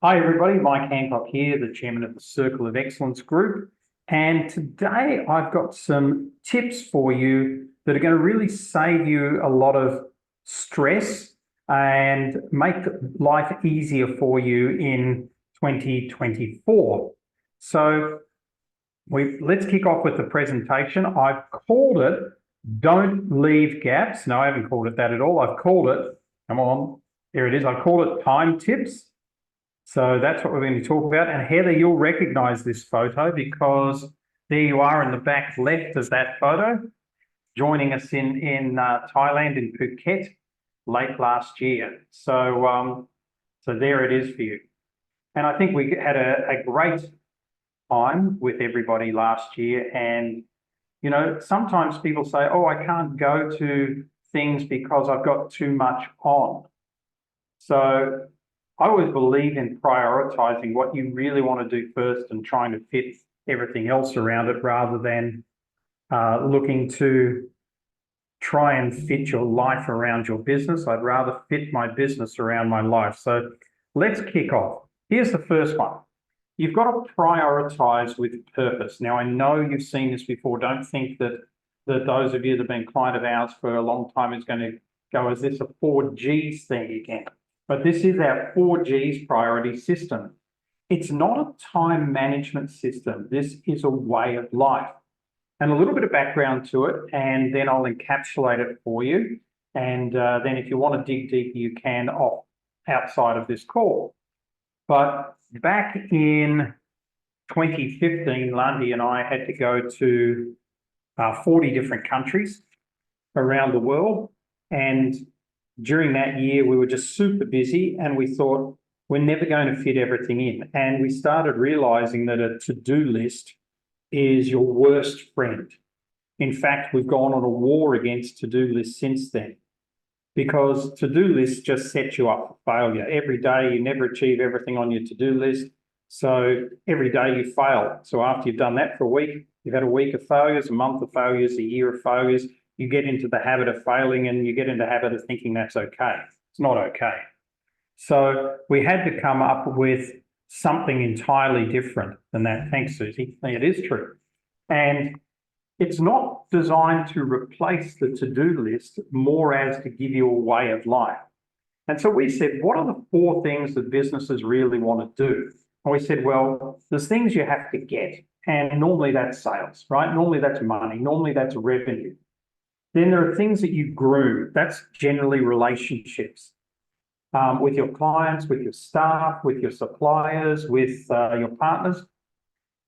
Hi everybody, Mike Handcock here, the chairman of the Circle of Excellence Group. And today I've got some tips for you that are going to really save you a lot of stress and make life easier for you in 2024. So let's kick off with the presentation. I've called it Don't Leave Gaps. No, I haven't called it that at all. I've called it, come on, there it is. I called it Time Tips. So that's what we're going to talk about. And Heather, you'll recognize this photo because there you are in the back left of that photo, joining us in Thailand, in Phuket, late last year. So there it is for you. And I think we had a great time with everybody last year. And, you know, sometimes people say, oh, I can't go to things because I've got too much on. So I always believe in prioritizing what you really want to do first and trying to fit everything else around it rather than looking to try and fit your life around your business. I'd rather fit my business around my life. So let's kick off. Here's the first one. You've got to prioritize with purpose. Now, I know you've seen this before. Don't think that those of you that have been client of ours for a long time is going to go, is this a 4Gs thing again? But this is our 4Gs priority system. It's not a time management system. This is a way of life. And a little bit of background to it, and then I'll encapsulate it for you. And then if you want to dig deeper, you can outside of this call. But back in 2015, Lundy and I had to go to 40 different countries around the world. And during that year, we were just super busy and we thought we're never going to fit everything in. And we started realizing that a to-do list is your worst friend. In fact, we've gone on a war against to-do lists since then because to-do lists just set you up for failure. Every day, you never achieve everything on your to-do list. So every day you fail. So after you've done that for a week, you've had a week of failures, a month of failures, a year of failures. You get into the habit of failing and you get into the habit of thinking that's okay. It's not okay. So we had to come up with something entirely different than that. Thanks, Susie. It is true. And it's not designed to replace the to-do list, more as to give you a way of life. And so we said, what are the 4 things that businesses really want to do? And we said, well, there's things you have to get. And normally that's sales, right? Normally that's money. Normally that's revenue. Then there are things that you groom. That's generally relationships with your clients, with your staff, with your suppliers, with your partners.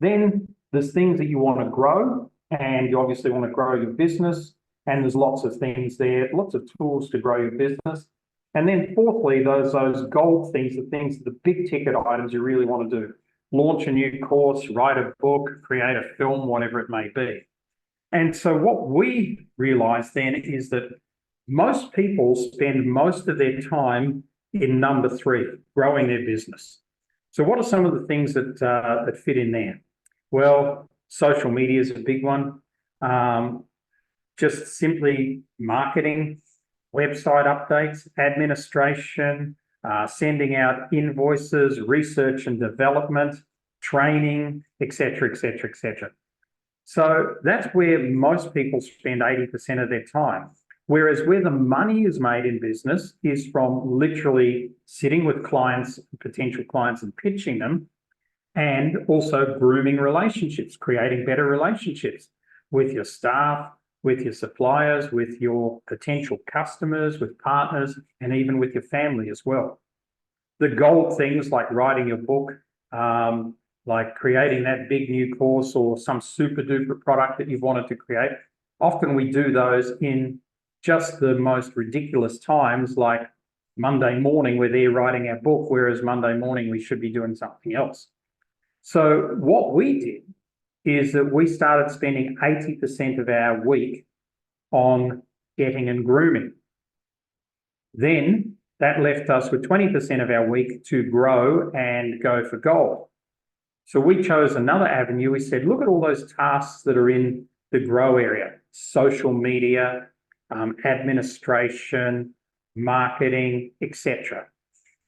Then there's things that you want to grow, and you obviously want to grow your business. And there's lots of things there, lots of tools to grow your business. And then fourthly, those gold things, the big ticket items you really want to do. Launch a new course, write a book, create a film, whatever it may be. And so what we realized then is that most people spend most of their time in number 3, growing their business. So what are some of the things that fit in there? Well, social media is a big one. Just simply marketing, website updates, administration, sending out invoices, research and development, training, etc., etc., etc. So that's where most people spend 80% of their time. Whereas where the money is made in business is from literally sitting with clients, potential clients, and pitching them, and also grooming relationships, creating better relationships with your staff, with your suppliers, with your potential customers, with partners, and even with your family as well. The gold things like writing your book, like creating that big new course or some super duper product that you've wanted to create. Often we do those in just the most ridiculous times, like Monday morning, we're there writing our book, whereas Monday morning we should be doing something else. So what we did is that we started spending 80% of our week on getting and grooming. Then that left us with 20% of our week to grow and go for gold. So we chose another avenue. We said, look at all those tasks that are in the grow area: social media, administration, marketing, etc.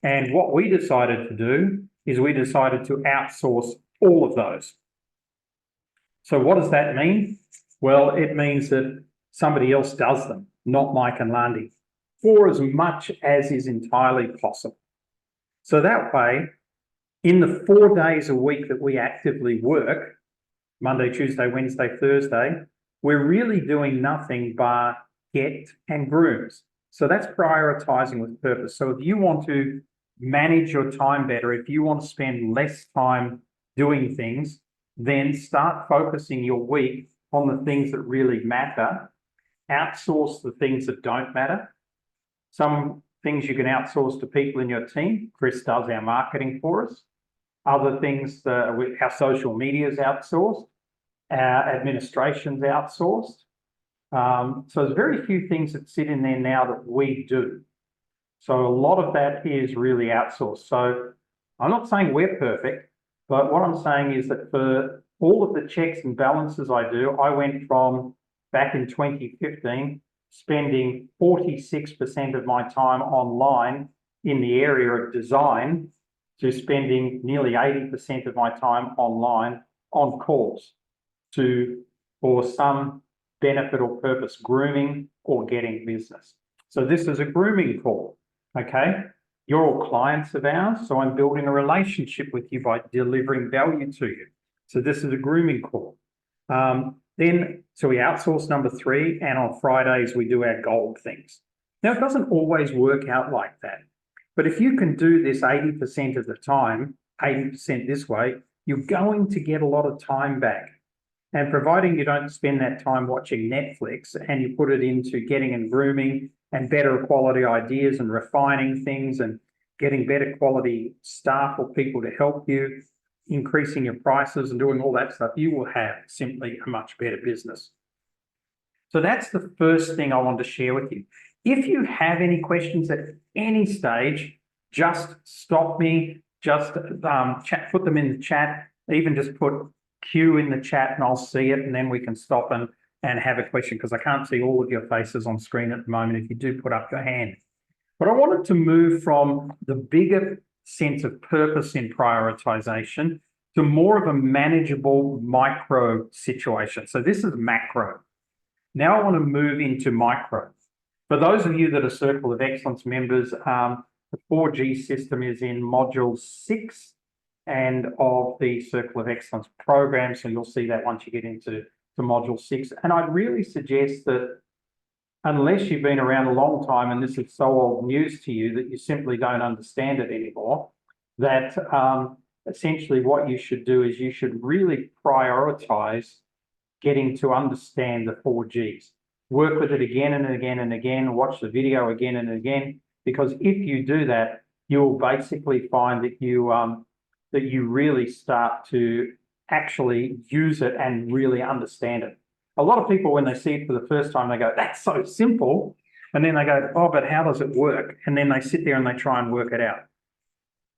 And what we decided to do is we decided to outsource all of those. So what does that mean? Well, it means that somebody else does them, not Mike and Landy, for as much as is entirely possible. So that way, in the 4 days a week that we actively work, Monday, Tuesday, Wednesday, Thursday, we're really doing nothing but get and grooms. So that's prioritizing with purpose. So if you want to manage your time better, if you want to spend less time doing things, then start focusing your week on the things that really matter. Outsource the things that don't matter. Some things you can outsource to people in your team. Chris does our marketing for us. Other things, our social media is outsourced. Our administration's outsourced. So there's very few things that sit in there now that we do. So a lot of that is really outsourced. So I'm not saying we're perfect, but what I'm saying is that for all of the checks and balances I do, I went from back in 2015, spending 46% of my time online in the area of design to spending nearly 80% of my time online on calls for some benefit or purpose, grooming or getting business. So this is a grooming call, okay? You're all clients of ours, so I'm building a relationship with you by delivering value to you. So this is a grooming call. So we outsource number 3, and on Fridays we do our gold things. Now, it doesn't always work out like that, but if you can do this 80% of the time, 80% this way, you're going to get a lot of time back. And providing you don't spend that time watching Netflix and you put it into getting and grooming and better quality ideas and refining things and getting better quality staff or people to help you, increasing your prices and doing all that stuff, you will have simply a much better business. So that's the first thing I want to share with you. If you have any questions at any stage, just stop me, just put them in the chat, even just put Q in the chat and I'll see it, and then we can stop and have a question, because I can't see all of your faces on screen at the moment if you do put up your hand. But I wanted to move from the bigger sense of purpose in prioritization to more of a manageable micro situation. So this is macro. Now I want to move into micro. For those of you that are Circle of Excellence members, the 4G system is in module 6 and of the Circle of Excellence program. So you'll see that once you get into module 6. And I'd really suggest that unless you've been around a long time and this is so old news to you that you simply don't understand it anymore, that essentially what you should do is you should really prioritize getting to understand the 4Gs. Work with it again and again and again, watch the video again and again, because if you do that, you'll basically find that you really start to actually use it and really understand it. A lot of people, when they see it for the first time, they go, that's so simple. And then they go, oh, but how does it work? And then they sit there and they try and work it out.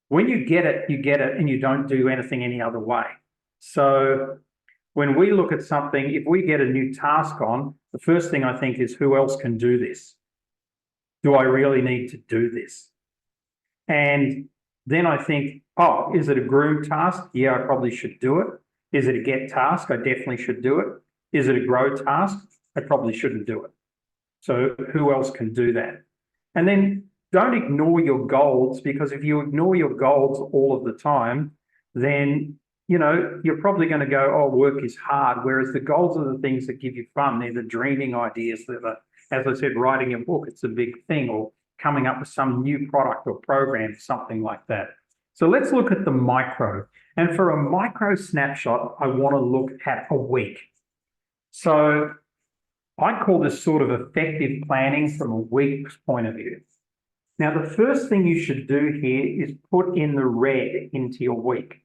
When you get it, and you don't do anything any other way. So when we look at something, if we get a new task on, the first thing I think is, who else can do this? Do I really need to do this? And then I think, oh, is it a groom task? Yeah, I probably should do it. Is it a get task? I definitely should do it. Is it a grow task? I probably shouldn't do it. So who else can do that? And then don't ignore your goals, because if you ignore your goals all of the time, then you're probably going to go, oh, work is hard. Whereas the goals are the things that give you fun. They're the dreaming ideas. As I said, writing a book, it's a big thing, or coming up with some new product or program, something like that. So let's look at the micro. And for a micro snapshot, I want to look at a week. So I call this sort of effective planning from a week's point of view. Now, the first thing you should do here is put in the red into your week.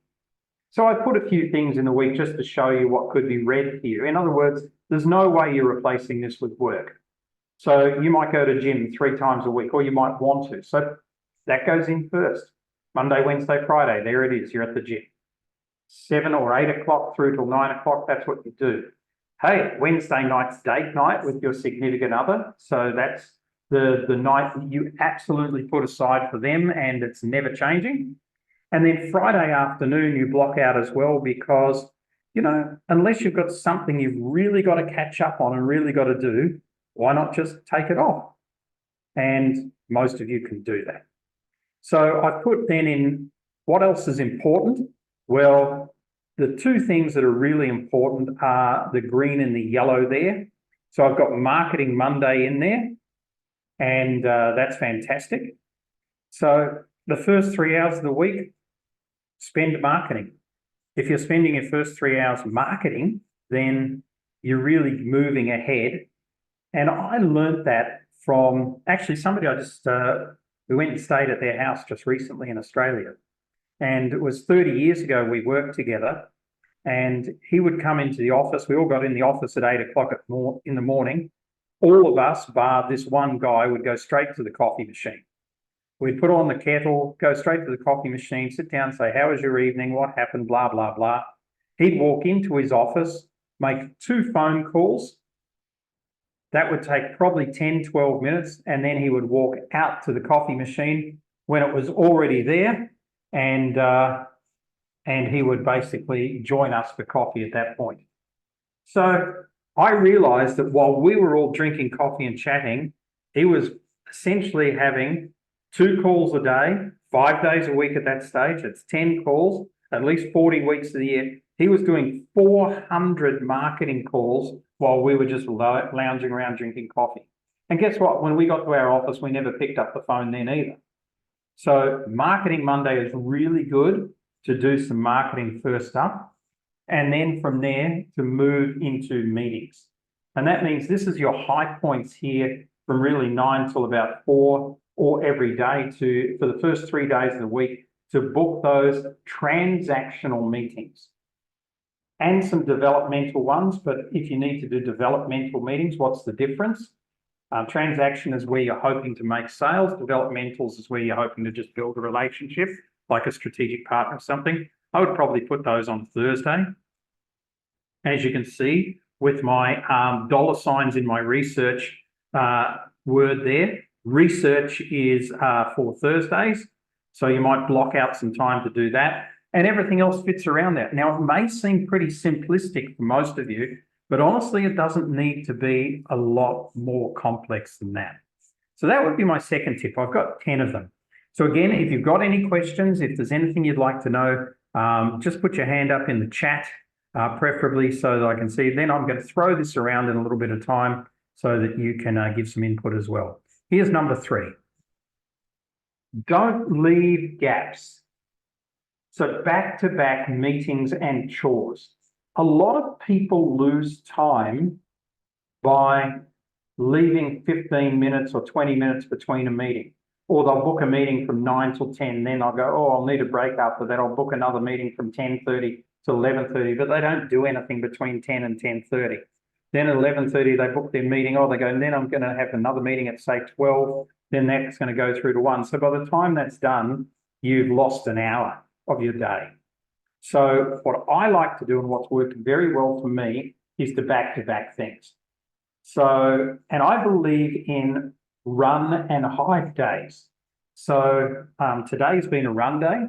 So I put a few things in the week just to show you what could be red here. In other words, there's no way you're replacing this with work. So you might go to gym 3 times a week, or you might want to. So that goes in first. Monday, Wednesday, Friday, there it is, you're at the gym. 7 or 8 o'clock through till 9 o'clock, that's what you do. Hey, Wednesday night's date night with your significant other. So that's the night that you absolutely put aside for them, and it's never changing. And then Friday afternoon, you block out as well because, unless you've got something you've really got to catch up on and really got to do, why not just take it off? And most of you can do that. So I put then in what else is important? Well, the two things that are really important are the green and the yellow there. So I've got Marketing Monday in there, and that's fantastic. So the first 3 hours of the week, spend marketing. If you're spending your first 3 hours marketing, then you're really moving ahead. And I learned that from actually somebody we went and stayed at their house just recently in Australia. And it was 30 years ago we worked together, and he would come into the office. We all got in the office at 8 o'clock in the morning. All of us, bar this one guy, would go straight to the coffee machine. We'd put on the kettle, go straight to the coffee machine, sit down, say, how was your evening? What happened? Blah, blah, blah. He'd walk into his office, make 2 phone calls. That would take probably 10, 12 minutes. And then he would walk out to the coffee machine when it was already there. And he would basically join us for coffee at that point. So I realized that while we were all drinking coffee and chatting, he was essentially having 2 calls a day, 5 days a week at that stage. It's 10 calls, at least 40 weeks of the year. He was doing 400 marketing calls while we were just lounging around drinking coffee. And guess what? When we got to our office, we never picked up the phone then either. So Marketing Monday is really good to do some marketing first up, and then from there to move into meetings. And that means this is your high points here from really 9 till about 4, or every day for the first 3 days of the week, to book those transactional meetings and some developmental ones. But if you need to do developmental meetings, what's the difference? Transaction is where you're hoping to make sales. Developmentals is where you're hoping to just build a relationship, like a strategic partner or something. I would probably put those on Thursday. As you can see with my dollar signs in my research word there, research is for Thursdays. So you might block out some time to do that, and everything else fits around that. Now, it may seem pretty simplistic for most of you, but honestly, it doesn't need to be a lot more complex than that. So that would be my second tip. I've got 10 of them. So again, if you've got any questions, if there's anything you'd like to know, just put your hand up in the chat, preferably so that I can see. Then I'm going to throw this around in a little bit of time so that you can give some input as well. Here's number 3. Don't leave gaps. So back-to-back meetings and chores. A lot of people lose time by leaving 15 minutes or 20 minutes between a meeting. Or they'll book a meeting from 9 till 10, then I'll go, oh, I'll need a break after that. I'll book another meeting from 10:30 to 11:30, but they don't do anything between 10 and 10:30. Then at 11:30, they book their meeting. Oh, they go, and then I'm going to have another meeting at, say, 12. Then that's going to go through to 1. So by the time that's done, you've lost an hour of your day. So what I like to do, and what's worked very well for me, is to back-to-back things. So, and I believe in run and hide days. So today's been a run day.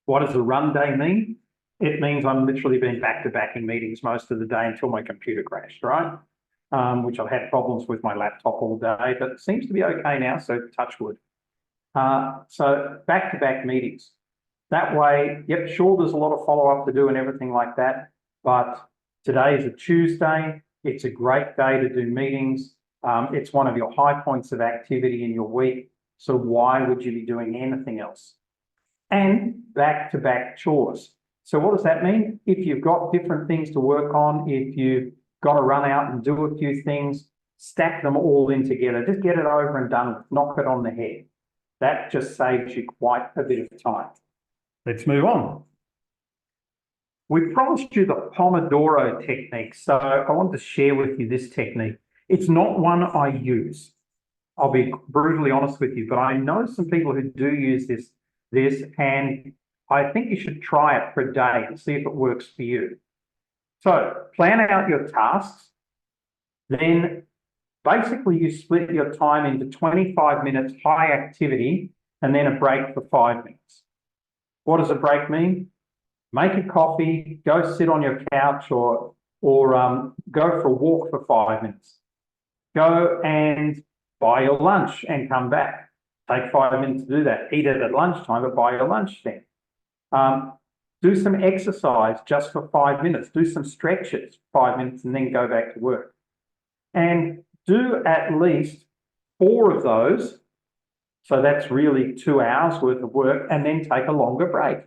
What does a run day mean? It means I'm literally been back-to-backing meetings most of the day until my computer crashed, right? Which I've had problems with my laptop all day, but it seems to be okay now, so touch wood. So back-to-back meetings. That way, yep, sure, there's a lot of follow-up to do and everything like that, but today is a Tuesday. It's a great day to do meetings. It's one of your high points of activity in your week, so why would you be doing anything else? And back-to-back chores. So what does that mean? If you've got different things to work on, if you've got to run out and do a few things, stack them all in together. Just get it over and done with. Knock it on the head. That just saves you quite a bit of time. Let's move on. We promised you the Pomodoro technique, so I want to share with you this technique. It's not one I use. I'll be brutally honest with you, but I know some people who do use this, and I think you should try it for a day and see if it works for you. So plan out your tasks, then Basically, you split your time into 25 minutes high activity and then a break for 5 minutes. What does a break mean? Make a coffee, go sit on your couch or go for a walk for 5 minutes. Go and buy your lunch and come back. Take 5 minutes to do that. Eat it at lunchtime, but buy your lunch then. Do some exercise just for 5 minutes. Do some stretches, 5 minutes, and then go back to work. And do at least 4 of those. So that's really 2 hours worth of work, and then take a longer break.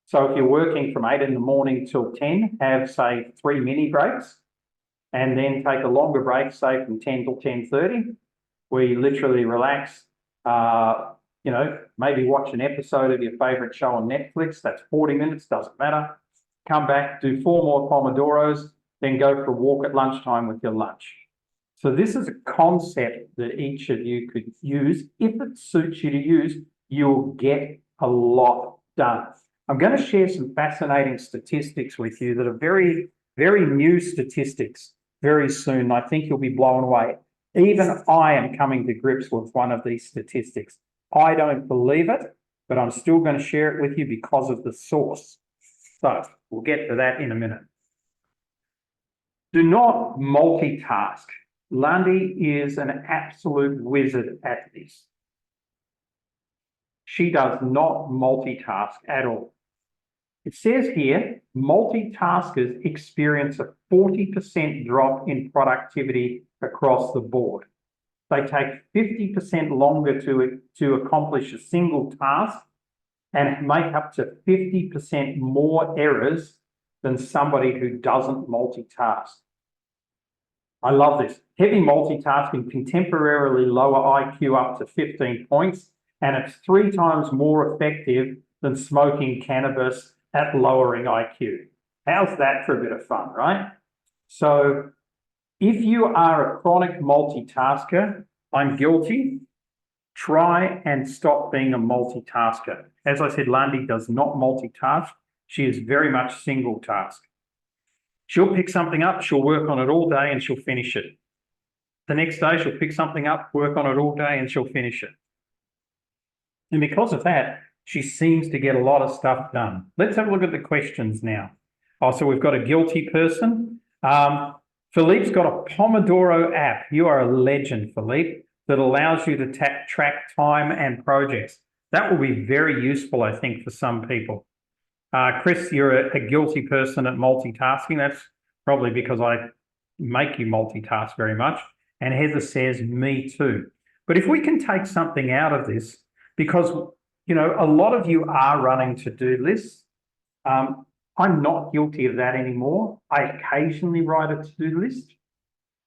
So if you're working from 8 in the morning till 10, have say 3 mini breaks, and then take a longer break, say from 10 till 10:30, where you literally relax, maybe watch an episode of your favorite show on Netflix. That's 40 minutes, doesn't matter. Come back, do 4 more Pomodoros, then go for a walk at lunchtime with your lunch. So this is a concept that each of you could use. If it suits you to use, you'll get a lot done. I'm going to share some fascinating statistics with you that are very, very new statistics very soon. I think you'll be blown away. Even I am coming to grips with one of these statistics. I don't believe it, but I'm still going to share it with you because of the source. So we'll get to that in a minute. Do not multitask. Lundy is an absolute wizard at this. She does not multitask at all. It says here, multitaskers experience a 40% drop in productivity across the board. They take 50% longer to accomplish a single task and make up to 50% more errors than somebody who doesn't multitask. I love this. Heavy multitasking can temporarily lower IQ up to 15 points, and it's 3 times more effective than smoking cannabis at lowering IQ. How's that for a bit of fun, right? So if you are a chronic multitasker, I'm guilty, try and stop being a multitasker. As I said, Lundy does not multitask. She is very much single task. She'll pick something up, she'll work on it all day and she'll finish it. The next day, she'll pick something up, work on it all day and she'll finish it. And because of that, she seems to get a lot of stuff done. Let's have a look at the questions now. So we've got a guilty person. Philippe's got a Pomodoro app. You are a legend, Philippe, that allows you to track time and projects. That will be very useful, I think, for some people. Chris, you're a guilty person at multitasking. That's probably because I make you multitask very much. And Heather says, me too. But if we can take something out of this, because, a lot of you are running to-do lists. I'm not guilty of that anymore. I occasionally write a to-do list,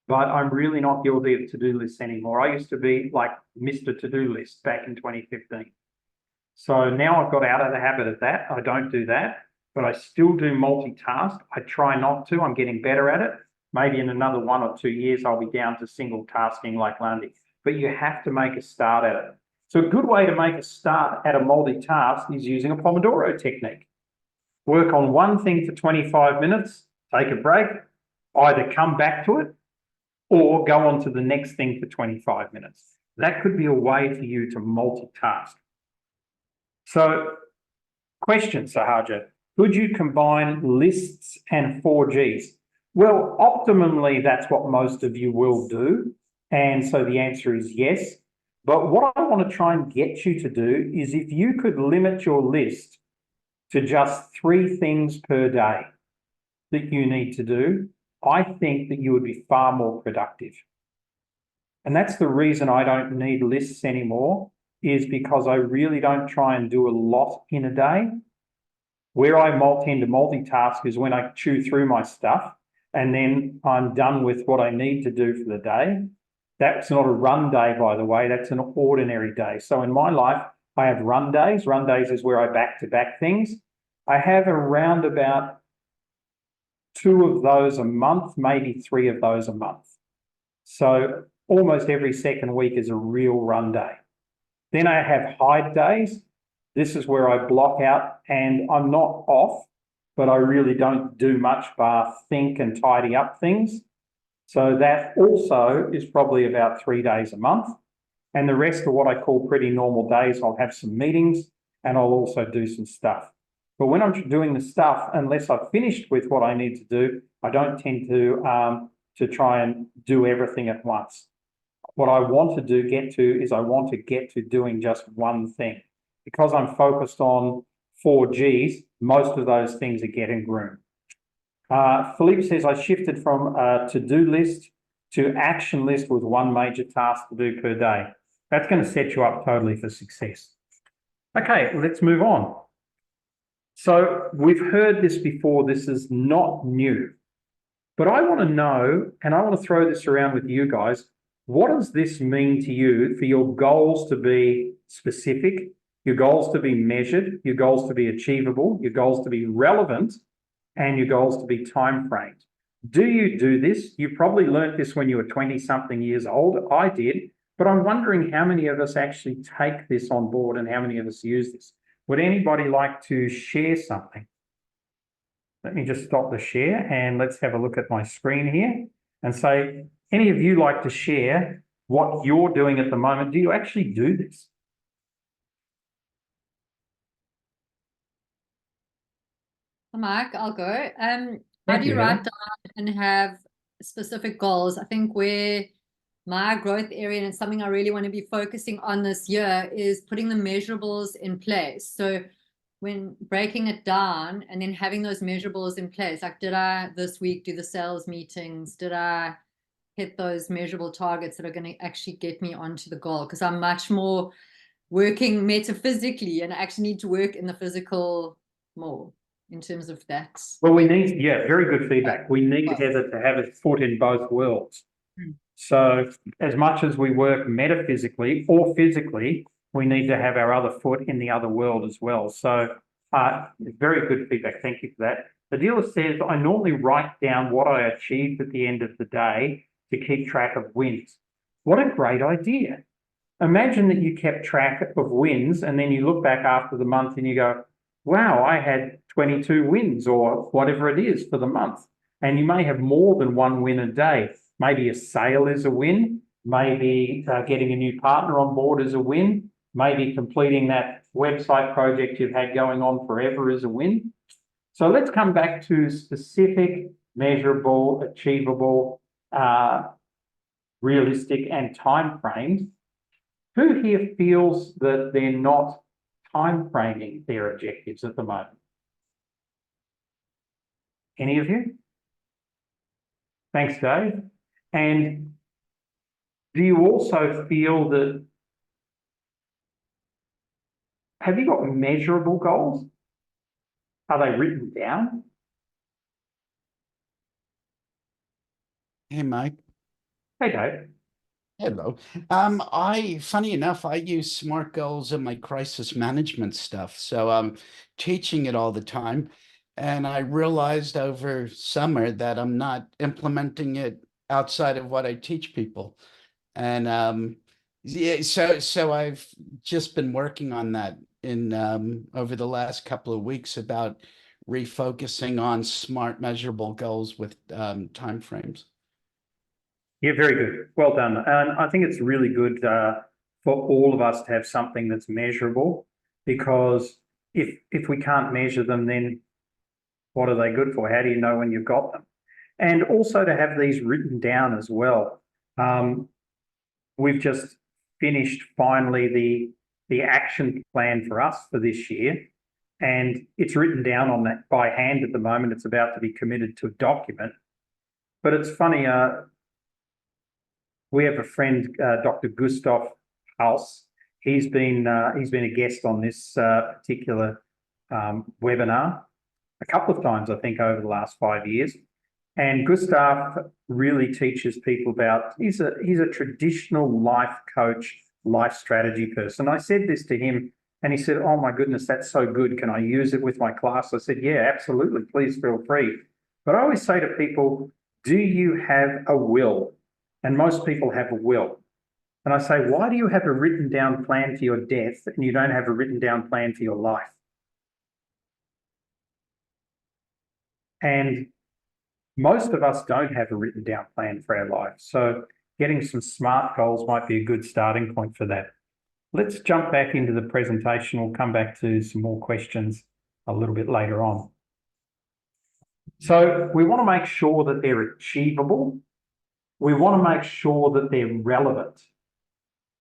but I'm really not guilty of to-do lists anymore. I used to be like Mr. To-do List back in 2015. So now I've got out of the habit of that. I don't do that, but I still do multitask. I try not to. I'm getting better at it. Maybe in another 1 or 2 years, I'll be down to single tasking like Lundy. But you have to make a start at it. So a good way to make a start at a multitask is using a Pomodoro technique. Work on one thing for 25 minutes, take a break, either come back to it or go on to the next thing for 25 minutes. That could be a way for you to multitask. So, question, Sahaja, could you combine lists and 4Gs? Well, optimally, that's what most of you will do. And so the answer is yes. But what I want to try and get you to do is if you could limit your list to just 3 things per day that you need to do, I think that you would be far more productive. And that's the reason I don't need lists anymore, is because I really don't try and do a lot in a day. Where I tend to multitask is when I chew through my stuff and then I'm done with what I need to do for the day. That's not a run day, by the way, that's an ordinary day. So in my life, I have run days. Run days is where I back-to-back things. I have around about 2 of those a month, maybe 3 of those a month. So almost every second week is a real run day. Then I have hide days. This is where I block out and I'm not off, but I really don't do much bar think and tidy up things. So that also is probably about 3 days a month. And the rest are what I call pretty normal days. I'll have some meetings and I'll also do some stuff. But when I'm doing the stuff, unless I've finished with what I need to do, I don't tend to try and do everything at once. What I want to get to doing just one thing. Because I'm focused on 4Gs, most of those things are getting groomed. Philippe says, I shifted from a to-do list to action list with one major task to do per day. That's going to set you up totally for success. Okay, let's move on. So we've heard this before. This is not new. But I want to know, and I want to throw this around with you guys, what does this mean to you for your goals to be specific, your goals to be measured, your goals to be achievable, your goals to be relevant, and your goals to be time-framed? Do you do this? You probably learned this when you were 20-something years old. I did. But I'm wondering how many of us actually take this on board and how many of us use this. Would anybody like to share something? Let me just stop the share and let's have a look at my screen here and say, any of you like to share what you're doing at the moment? Do you actually do this? Mark, I'll go. How do you write down and have specific goals? I think where my growth area, and it's something I really want to be focusing on this year, is putting the measurables in place. So when breaking it down and then having those measurables in place, like did I this week do the sales meetings? Did I hit those measurable targets that are going to actually get me onto the goal? Because I'm much more working metaphysically and I actually need to work in the physical more in terms of that. Well, we need, very good feedback. We need Heather to have a foot in both worlds. So as much as we work metaphysically or physically, we need to have our other foot in the other world as well. So very good feedback. Thank you for that. The dealer says, I normally write down what I achieved at the end of the day to keep track of wins. What a great idea. Imagine that you kept track of wins and then you look back after the month and you go, wow, I had 22 wins or whatever it is for the month. And you may have more than one win a day. Maybe a sale is a win. Maybe getting a new partner on board is a win. Maybe completing that website project you've had going on forever is a win. So let's come back to specific, measurable, achievable, realistic, and time framed. Who here feels that they're not time framing their objectives at the moment? Any of you? Thanks, Dave. And do you also feel that, have you got measurable goals? Are they written down? Hey, Mike. Hey, Dave. Hello. Funny enough, I use SMART goals in my crisis management stuff. So I'm teaching it all the time. And I realized over summer that I'm not implementing it outside of what I teach people. And yeah, so I've just been working on that in over the last couple of weeks about refocusing on SMART measurable goals with timeframes. Yeah, very good. Well done. And I think it's really good for all of us to have something that's measurable, because if we can't measure them, then what are they good for? How do you know when you've got them? And also to have these written down as well. We've just finished finally the action plan for us for this year, and it's written down on that by hand at the moment. It's about to be committed to a document. But it's funny, we have a friend, Dr. Gustav Haus. He's been a guest on this particular webinar a couple of times, I think, over the last 5 years. And Gustav really teaches people about, he's a traditional life coach, life strategy person. I said this to him and he said, oh my goodness, that's so good. Can I use it with my class? I said, yeah, absolutely. Please feel free. But I always say to people, do you have a will? And most people have a will. And I say, why do you have a written down plan for your death and you don't have a written down plan for your life? And most of us don't have a written down plan for our life. So getting some SMART goals might be a good starting point for that. Let's jump back into the presentation. We'll come back to some more questions a little bit later on. So we want to make sure that they're achievable. We want to make sure that they're relevant.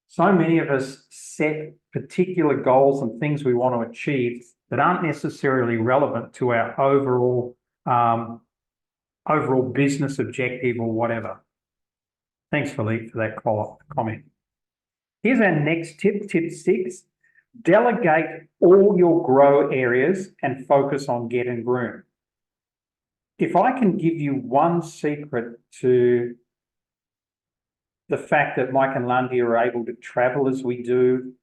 So many of us set particular goals and things we want to achieve that aren't necessarily relevant to our overall business objective or whatever. Thanks, Philippe, for that comment. Here's our next tip, tip 6. Delegate all your grow areas and focus on get and groom. If I can give you one secret to the fact that Mike and Lundy are able to travel as we do,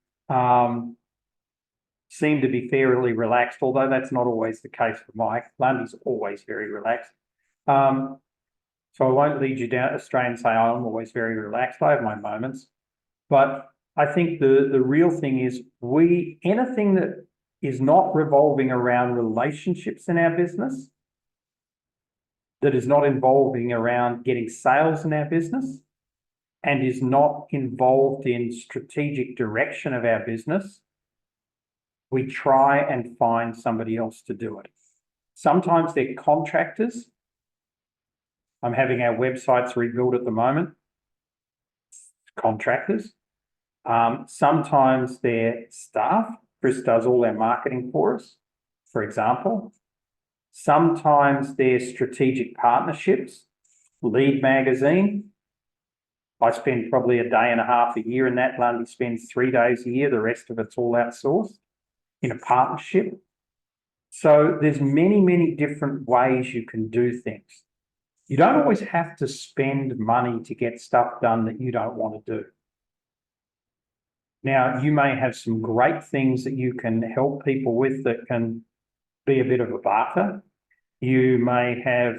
seem to be fairly relaxed, although that's not always the case for Mike. Lundy's always very relaxed. So I won't lead you down astray and say I'm always very relaxed. I have my moments. But I think the real thing is anything that is not revolving around relationships in our business, that is not involving around getting sales in our business, and is not involved in strategic direction of our business, we try and find somebody else to do it. Sometimes they're contractors. I'm having our websites rebuilt at the moment. Contractors. Sometimes they're staff. Chris does all our marketing for us, for example. Sometimes they're strategic partnerships. Lead Magazine. I spend probably a day and a half a year in that. Lundy spends 3 days a year. The rest of it's all outsourced in a partnership. So there's many, many different ways you can do things. You don't always have to spend money to get stuff done that you don't want to do. Now, you may have some great things that you can help people with that can be a bit of a barter. You may have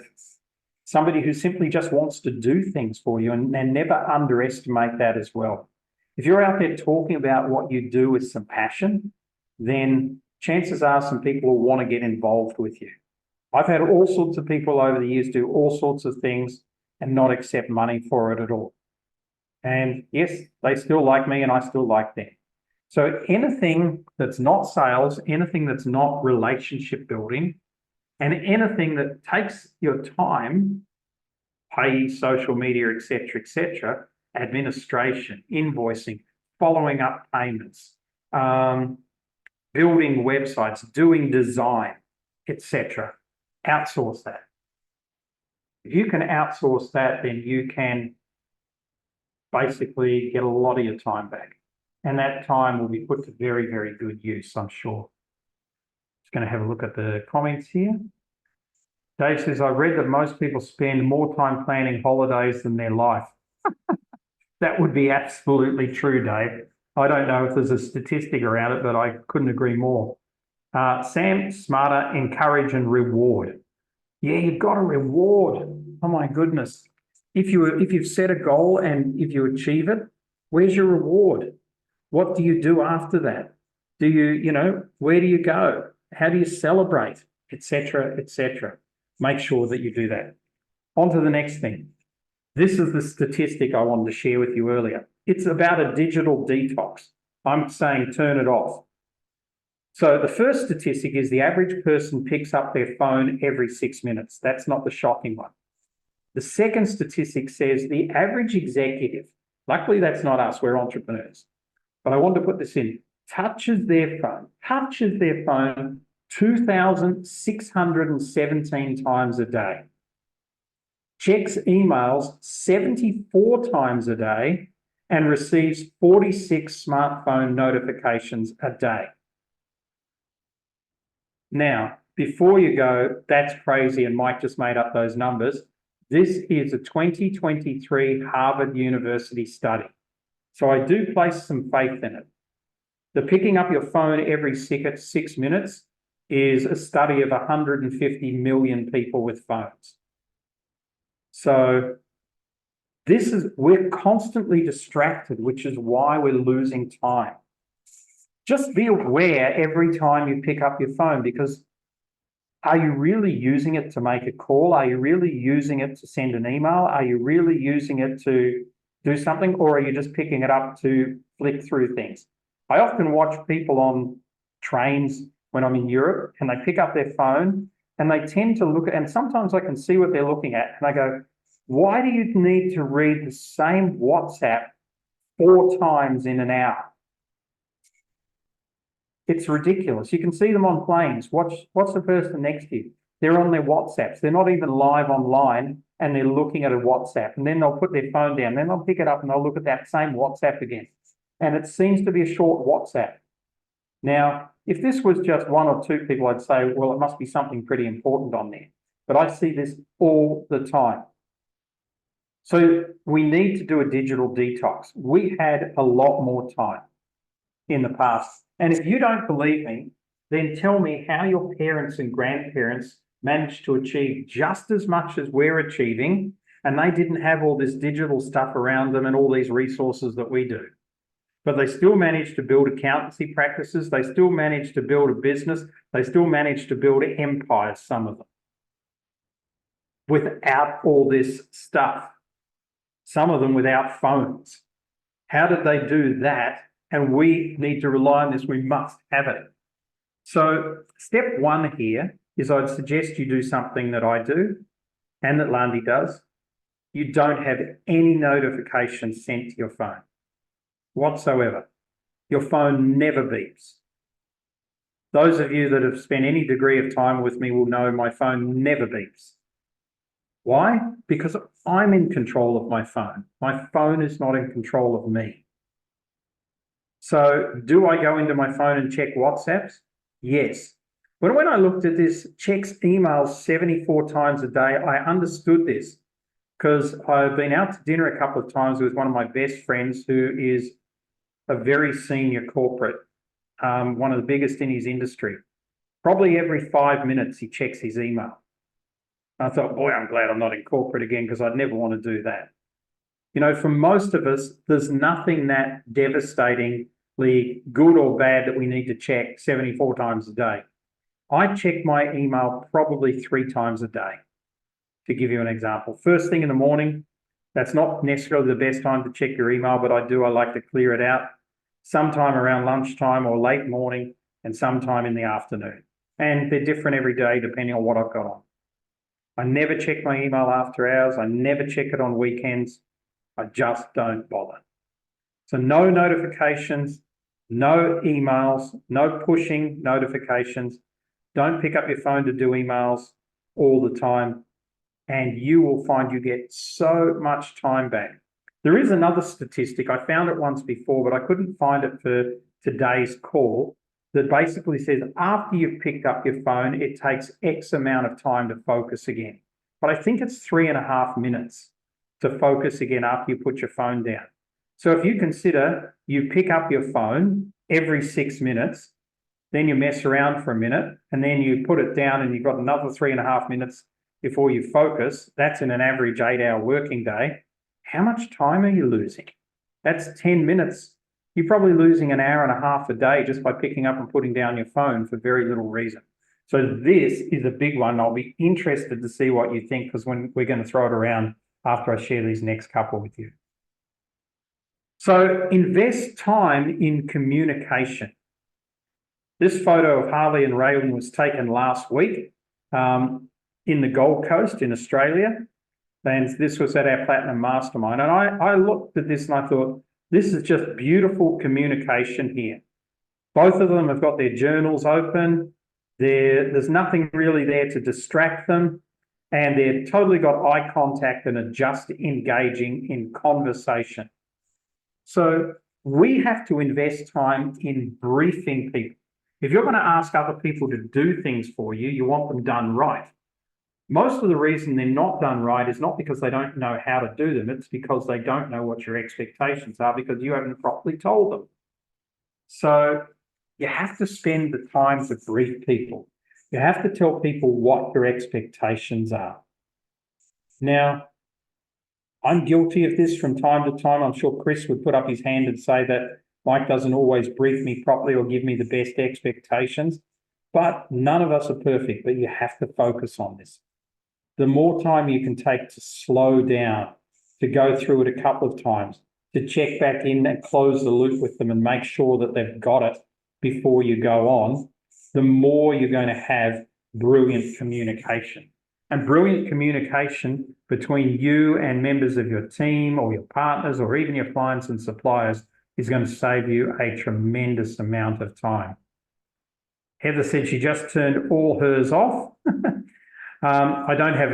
somebody who simply just wants to do things for you, and never underestimate that as well. If you're out there talking about what you do with some passion, then chances are some people will want to get involved with you. I've had all sorts of people over the years do all sorts of things and not accept money for it at all. And yes, they still like me and I still like them. So anything that's not sales, anything that's not relationship building, and anything that takes your time, pay, social media, etc., administration, invoicing, following up payments, building websites, doing design, etc., outsource that. If you can outsource that, then you can basically get a lot of your time back. And that time will be put to very, very good use, I'm sure. Just going to have a look at the comments here. Dave says, I read that most people spend more time planning holidays than their life. That would be absolutely true, Dave. I don't know if there's a statistic around it, but I couldn't agree more. Sam, smarter, encourage and reward. Yeah, you've got to reward. Oh my goodness. If you've set a goal and if you achieve it, where's your reward? What do you do after that? Do you, where do you go? How do you celebrate, etc., etc.? Make sure that you do that. On to the next thing. This is the statistic I wanted to share with you earlier. It's about a digital detox. I'm saying turn it off. So the first statistic is the average person picks up their phone every 6 minutes. That's not the shocking one. The second statistic says the average executive, luckily that's not us, we're entrepreneurs, but I want to put this in, touches their phone 2,617 times a day, checks emails 74 times a day, and receives 46 smartphone notifications a day. Now, before you go, that's crazy, and Mike just made up those numbers. This is a 2023 Harvard University study. So I do place some faith in it. The picking up your phone every 6 minutes is a study of 150 million people with phones. So we're constantly distracted, which is why we're losing time. Just be aware every time you pick up your phone, because Are you really using it to make a call? Are you really using it to send an email? Are you really using it to do something, or are you just picking it up to flick through things? I often watch people on trains when I'm in Europe, and they pick up their phone and they tend to look at, and sometimes I can see what they're looking at, and I go, why do you need to read the same WhatsApp 4 times in an hour? It's ridiculous. You can see them on planes. What's the person next to you? They're on their WhatsApps. They're not even live online, and they're looking at a WhatsApp, and then they'll put their phone down. Then they'll pick it up and they'll look at that same WhatsApp again. And it seems to be a short WhatsApp. Now, if this was just 1 or 2 people, I'd say, well, it must be something pretty important on there. But I see this all the time. So we need to do a digital detox. We had a lot more time in the past. And if you don't believe me, then tell me how your parents and grandparents managed to achieve just as much as we're achieving, and they didn't have all this digital stuff around them and all these resources that we do. But they still managed to build accountancy practices. They still managed to build a business. They still managed to build empires, some of them, without all this stuff. Some of them without phones. How did they do that? And we need to rely on this. We must have it. So step 1 here is I'd suggest you do something that I do and that Landy does. You don't have any notifications sent to your phone whatsoever. Your phone never beeps. Those of you that have spent any degree of time with me will know my phone never beeps. Why? Because I'm in control of my phone. My phone is not in control of me. So do I go into my phone and check WhatsApps? Yes. But when I looked at this, checks emails 74 times a day, I understood this because I've been out to dinner a couple of times with one of my best friends who is a very senior corporate, one of the biggest in his industry. Probably every 5 minutes he checks his email. I thought, boy, I'm glad I'm not in corporate again because I'd never want to do that. You know, for most of us, there's nothing that devastatingly good or bad that we need to check 74 times a day. I check my email probably 3 times a day, to give you an example. First thing in the morning, that's not necessarily the best time to check your email, but I like to clear it out sometime around lunchtime or late morning and sometime in the afternoon. And they're different every day depending on what I've got on. I never check my email after hours. I never check it on weekends. I just don't bother. So no notifications, no emails, no pushing notifications. Don't pick up your phone to do emails all the time, and you will find you get so much time back. There is another statistic. I found it once before, but I couldn't find it for today's call, that basically says after you've picked up your phone, it takes X amount of time to focus again. But I think it's 3.5 minutes to focus again after you put your phone down. So if you consider you pick up your phone every 6 minutes, then you mess around for a minute, and then you put it down and you've got another 3.5 minutes before you focus. That's in an average 8-hour working day. How much time are you losing? That's 10 minutes. You're probably losing an hour and a half a day just by picking up and putting down your phone for very little reason. So this is a big one. I'll be interested to see what you think, because when we're going to throw it around after I share these next couple with you. So invest time in communication. This photo of Harley and Raylan was taken last week in the Gold Coast in Australia. And this was at our Platinum Mastermind. And I looked at this and I thought, this is just beautiful communication here. Both of them have got their journals open. There's nothing really there to distract them. And they've totally got eye contact and are just engaging in conversation. So we have to invest time in briefing people. If you're going to ask other people to do things for you, you want them done right. Most of the reason they're not done right is not because they don't know how to do them. It's because they don't know what your expectations are, because you haven't properly told them. So you have to spend the time to brief people. You have to tell people what your expectations are. Now, I'm guilty of this from time to time. I'm sure Chris would put up his hand and say that Mike doesn't always brief me properly or give me the best expectations. But none of us are perfect, but you have to focus on this. The more time you can take to slow down, to go through it a couple of times, to check back in and close the loop with them and make sure that they've got it before you go on, the more you're going to have brilliant communication. And brilliant communication between you and members of your team or your partners or even your clients and suppliers is going to save you a tremendous amount of time. Heather said she just turned all hers off. I don't have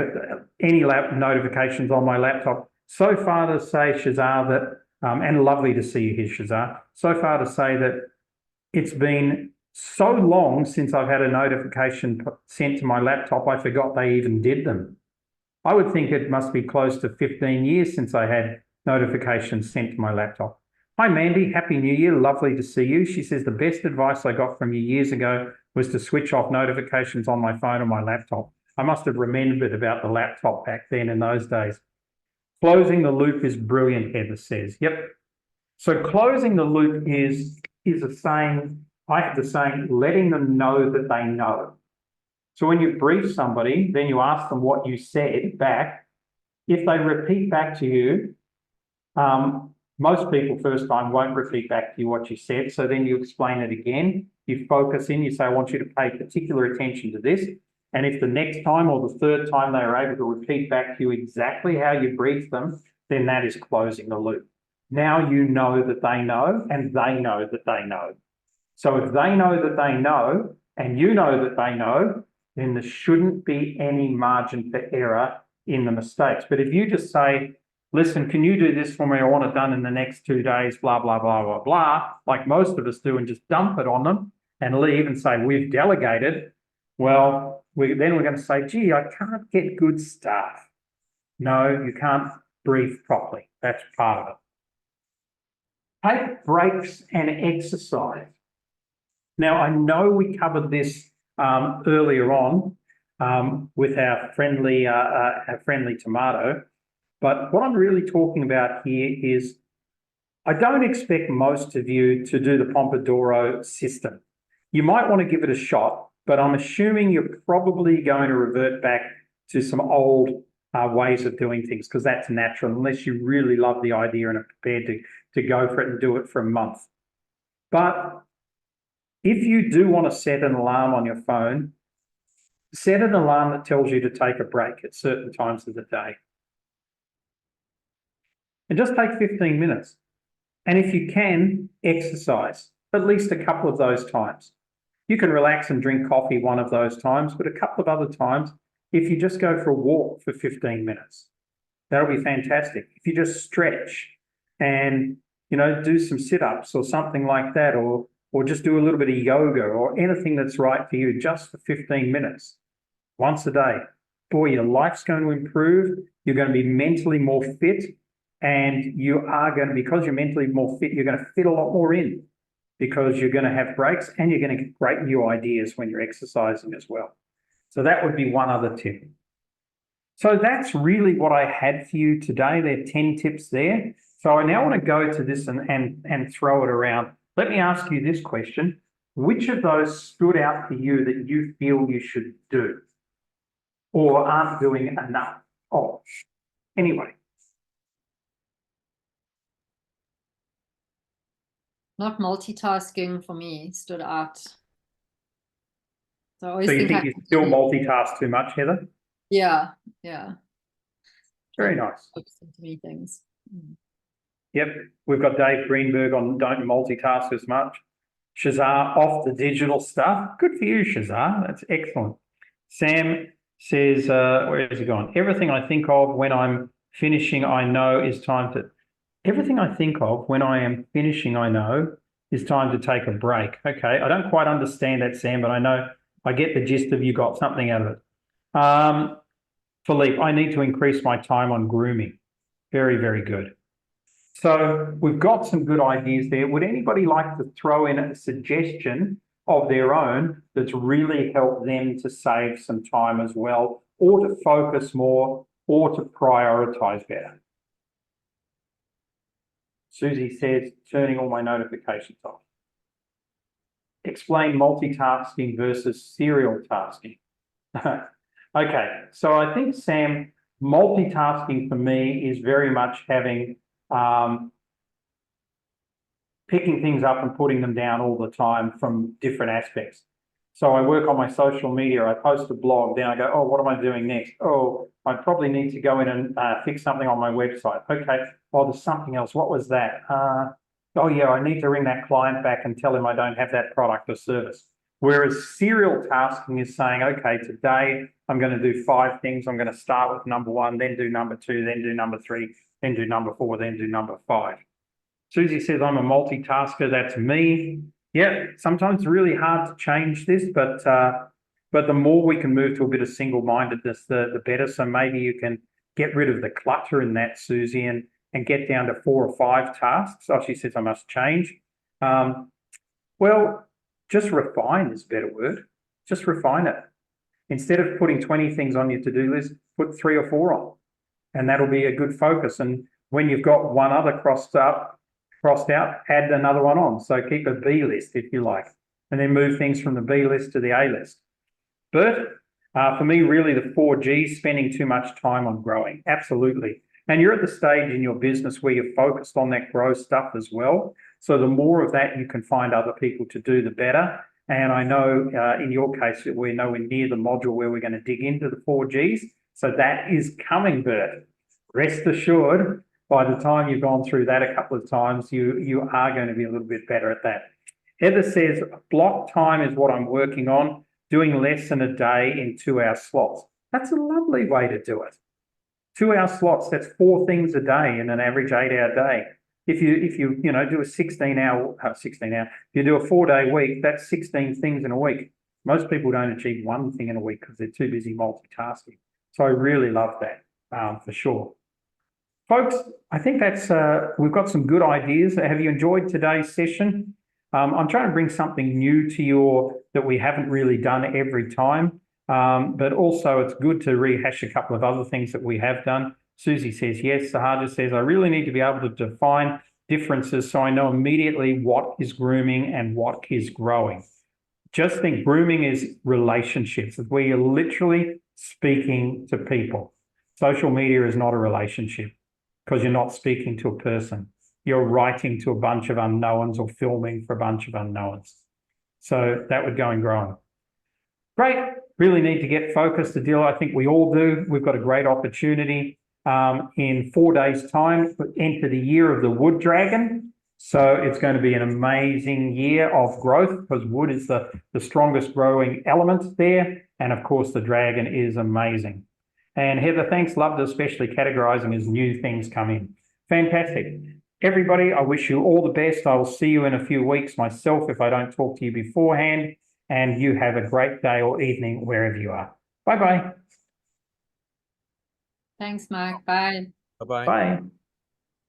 any notifications on my laptop. So far to say, Shazar, that, and lovely to see you here, Shazar, so far to say that it's been so long since I've had a notification sent to my laptop, I forgot they even did them. I would think it must be close to 15 years since I had notifications sent to my laptop. Hi, Mandy. Happy New Year. Lovely to see you. She says the best advice I got from you years ago was to switch off notifications on my phone or my laptop. I must have remembered about the laptop back then in those days. Closing the loop is brilliant, Heather says. Yep. So closing the loop is a saying, I have the saying, letting them know that they know. So when you brief somebody, then you ask them what you said back. If they repeat back to you, most people first time won't repeat back to you what you said. So then you explain it again. You focus in, you say, I want you to pay particular attention to this. And if the next time or the third time they are able to repeat back to you exactly how you briefed them, then that is closing the loop. Now you know that they know and they know that they know. So if they know that they know and you know that they know, then there shouldn't be any margin for error in the mistakes. But if you just say, listen, can you do this for me? I want it done in the next 2 days, blah, blah, blah, blah, blah, like most of us do, and just dump it on them and leave and say, we've delegated. Well, then we're going to say, gee, I can't get good staff. No, you can't brief properly. That's part of it. Take breaks and exercise. Now, I know we covered this earlier on with our friendly tomato, but what I'm really talking about here is I don't expect most of you to do the Pomodoro system. You might want to give it a shot, but I'm assuming you're probably going to revert back to some old ways of doing things because that's natural, unless you really love the idea and are prepared to go for it and do it for a month. But if you do want to set an alarm on your phone, set an alarm that tells you to take a break at certain times of the day. And just take 15 minutes. And if you can, exercise at least a couple of those times. You can relax and drink coffee one of those times, but a couple of other times, if you just go for a walk for 15 minutes, that'll be fantastic. If you just stretch and, do some sit-ups or something like that, or just do a little bit of yoga or anything that's right for you just for 15 minutes once a day. Boy, your life's going to improve. You're going to be mentally more fit, and you are going to, because you're mentally more fit, you're going to fit a lot more in because you're going to have breaks and you're going to get great new ideas when you're exercising as well. So that would be one other tip. So that's really what I had for you today. There are 10 tips there. So I now want to go to this and throw it around. Let me ask you this question. Which of those stood out for you that you feel you should do or aren't doing enough of? Anyway. Not multitasking for me stood out. So you think you still multitask too much, Heather? Yeah. Very nice. Focusing too many things. Yep, we've got Dave Greenberg on don't multitask as much. Shazar off the digital stuff. Good for you, Shazar. That's excellent. Sam says, where has he gone? Everything I think of when I'm finishing, I know is time to... Everything I think of when I am finishing, I know is time to take a break. Okay, I don't quite understand that, Sam, but I get the gist of you got something out of it. Philippe, I need to increase my time on grooming. Very, very good. So we've got some good ideas there. Would anybody like to throw in a suggestion of their own that's really helped them to save some time as well, or to focus more, or to prioritise better? Susie says, turning all my notifications off. explain multitasking versus serial tasking. Okay, so I think, Sam, multitasking for me is very much having picking things up and putting them down all the time from different aspects. So I work on my social media, I post a blog, then I go, oh, what am I doing next? Oh, I probably need to go in and fix something on my website. Okay, oh, there's something else. What was that? Oh yeah, I need to ring that client back and tell him I don't have that product or service. Whereas serial tasking is saying, okay, today I'm going to do 5 things. I'm going to start with number 1, then do number 2, then do number 3, then do number 4, then do number 5. Susie says, I'm a multitasker. That's me. Yeah, sometimes it's really hard to change this, but the more we can move to a bit of single-mindedness, the better. So maybe you can get rid of the clutter in that, Susie, and get down to 4 or 5 tasks. Oh, she says I must change. Well, just refine is a better word. Just refine it. Instead of putting 20 things on your to-do list, put 3 or 4 on, and that'll be a good focus. And when you've got one other crossed out, add another one on. So keep a B list, if you like, and then move things from the B list to the A list. But for me, really, the 4 Gs, spending too much time on growing. Absolutely. And you're at the stage in your business where you're focused on that growth stuff as well. So the more of that you can find other people to do, the better. And I know in your case, we're nowhere near the module where we're going to dig into the 4 Gs. So that is coming, Bert. Rest assured, by the time you've gone through that a couple of times, you are going to be a little bit better at that. Heather says, block time is what I'm working on, doing less than a day in 2-hour slots. That's a lovely way to do it. 2-hour slots, that's 4 things a day in an average 8-hour day. If you do a 16-hour, if you do a 4-day week, that's 16 things in a week. Most people don't achieve 1 thing in a week because they're too busy multitasking. So I really love that for sure. Folks, I think that's we've got some good ideas. Have you enjoyed today's session? I'm trying to bring something new to you that we haven't really done every time, but also it's good to rehash a couple of other things that we have done. Susie says yes. Sahaja says, I really need to be able to define differences so I know immediately what is grooming and what is growing. Just think, grooming is relationships, where you're literally speaking to people. Social media is not a relationship, because you're not speaking to a person. You're writing to a bunch of unknowns or filming for a bunch of unknowns. So that would go in growing. Great. Really need to get focused to deal. I think we all do. We've got a great opportunity. In 4 days' time, enter the year of the wood dragon. So it's going to be an amazing year of growth, because wood is the strongest growing element there. And of course, the dragon is amazing. And Heather, thanks. Loved especially categorizing as new things come in. Fantastic. Everybody, I wish you all the best. I will see you in a few weeks myself if I don't talk to you beforehand. And you have a great day or evening wherever you are. Bye-bye. Thanks, Mark. Bye. Bye-bye. Bye.